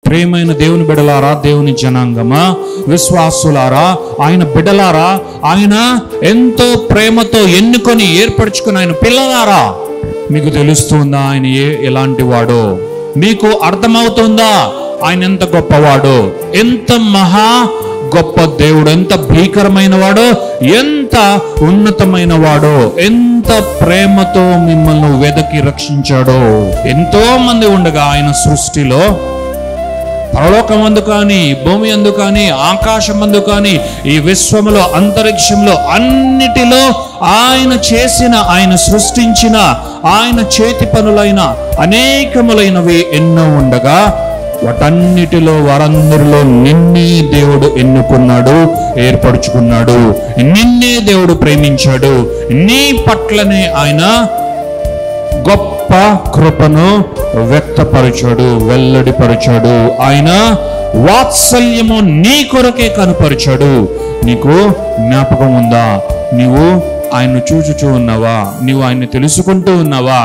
ప్రేమైన దేవుని బిడలారా, దేవుని జనాంగమా, విశ్వాసులారా, ఆయన బిడలారా, ఆయన ఎంతో ప్రేమతో ఎన్నుకొని ఏర్పరచుకుని ఆయన పిల్లలారా, మీకు తెలుస్తుందా ఆయన ఎలాంటి వాడో? మీకు అర్థమవుతుందా ఆయన ఎంత గొప్పవాడో? ఎంత మహా గొప్ప దేవుడు, ఎంత భీకరమైన వాడో, ఎంత ఉన్నతమైన వాడో, ఎంత ప్రేమతో మిమ్మల్ని వెదకి రక్షించాడో. ఎంతో మంది ఉండగా ఆయన సృష్టిలో, పరలోకమందు కానీ, భూమి అందు కానీ, ఆకాశమందు కానీ, ఈ విశ్వములో, అంతరిక్షంలో అన్నిటిలో ఆయన చేసిన, ఆయన సృష్టించిన, ఆయన చేతి పనులైన అనేకములైనవి ఎన్నో ఉండగా, వాటన్నిటిలో వారందరిలో నిన్నే దేవుడు ఎన్నుకున్నాడు, ఏర్పరచుకున్నాడు. నిన్నే దేవుడు ప్రేమించాడు. నీ పట్లనే ఆయన గొప్ప కృపను వ్యక్తపరచాడు, వెల్లడిపరచాడు. ఆయన వాత్సల్యము నీ కొరకే కనపరిచాడు. నీకు జ్ఞాపకం ఉందా? నీవు ఆయన్ను చూచుచూ ఉన్నావా? నీవు ఆయన్ని తెలుసుకుంటూ ఉన్నావా?